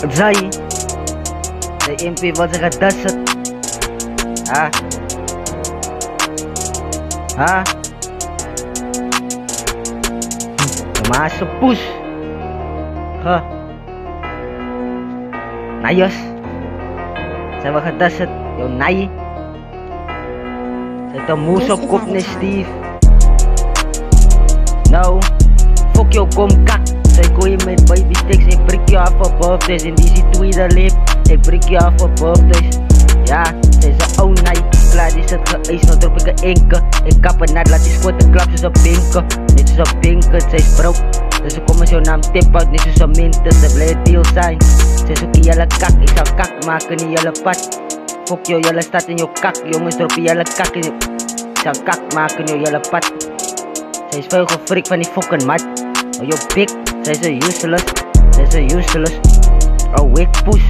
Zij de MP wil zich dassen. Maar ze poes. Nayos. Zijn we gedassen. Yo, naai. Zet een moes op kop, nee, Steve. Nou, fuck jou, kom kak. Zij gooi je met baby sticks. Ik prik je af op birthdays. In die tweede lip. Ik prik je af op birthdays. Ja, zij zei oh nee. Klaar die zit geëist, nou drop ik een inke. Ik kap een net, laat die squatten klap zoals een pinken. Niet zoals een pinken, zij is broke. Dus ik kom met jouw naam tip uit, niet zoals een minten. Ze blij deal zijn. Zij zoeken jelle kak, ik zou kak maken in jelle pad. Fuck jou, jelle staat in jouw kak. Jongens droppen jelle kak in jou. Ik zou kak maken in jouw jelle pad. Zij is veel gefrik van die fucking mat. Oh yo pik, zij is een useless. Zij is een useless. Oh ik poes.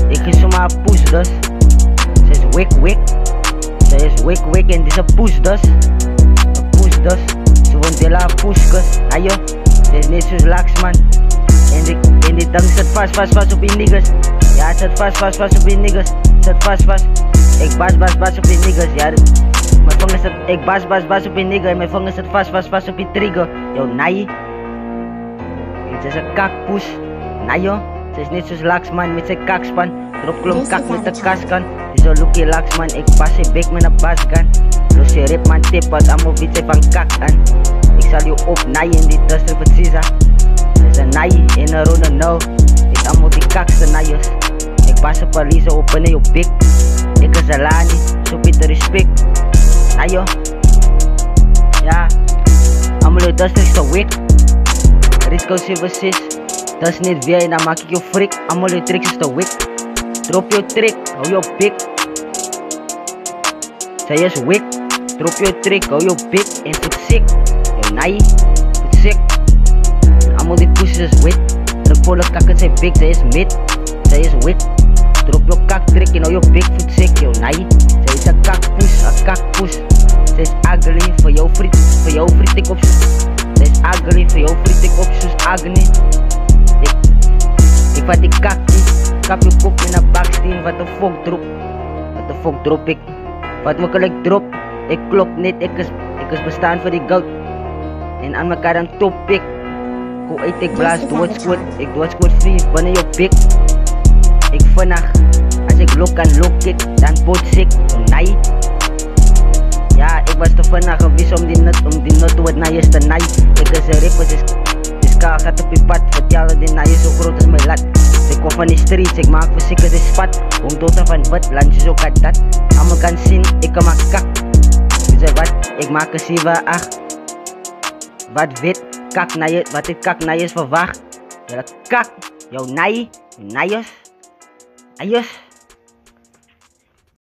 Ik ga zomaar poes dus. Zij is wik. Zij is wik en die is een poes dus. Een poes dus. Ze woont heel haar poesjes. Ayo, zij is niet zoals Laxman. En die dang zit vast op die niggas. Ja het zit vast op die niggas. Zit vast. Ik bas op die niggas. Ja mijn vingers zit, ik bas op die nigga. En mijn vingers zit vast op die trigger. Yo naai. Ze is een kakpoes. Naai ze is niet zoals Laxman met zijn kakspan. Drop klomp kak met de kaskan. Die zo lookie Laxman, ik pas je bek met een basgan. Los je rip man tip uit, allemaal wit van kak aan. Ik zal je opnaaien in die duster precies. Ze is een naai in een ronde no. Ik allemaal die kakste naaiers. Ik pas je police open in je bek. Ik is een lani, zo biedt respect. Naai ja, allemaal je duster is zo wik. Risco 76. Dat is niet weer, dan maak ik je frik. Allemaal je tricks is te wik. Drop je trick, hou je pik. Zij is wik. Drop je trick, hou je pik. En voet sick. Yo naai, voet sick. Allemaal die poesjes is wit. De volle kakken zijn big, zij is mid. Zij is wit. Drop je kak trick en hou je pik, voet sick. Yo naai, zij is een kakpoes. Zij is ugly, voor jou friet ik op zoek. Zij is ugly, voor jou friet ik op zoek. Agni. Ik vat die kakkie, kap je kop in een baksteen. Wat de fuck drop ik? Wat me gelijk drop? Ik klop niet, ik is bestaan voor die goud. En aan mekaar een top pik. Hoe eet ik blaas, doe het squat. Ik doe het squat free, wanneer je pik. Ik vannacht, als ik lok aan lok kick, dan bots ik. Naai. Ja, ik was te vannacht geweest om die nut hoe het naai is te naai. Ik is een ripper, dus kaal gaat op je pad. Vertel die naai is zo groot als mijn lat. Ik kom van die streets, ik maak verzeker de spat. Om dood van wat, landjes ook uit dat. Allemaal kan zien, ik kan maar kak. Dus wat, ik maak een 7-8. Wat wit, kak naar je, wat dit kak naar je is verwacht. Ja, kak, jouw naai, naaiers.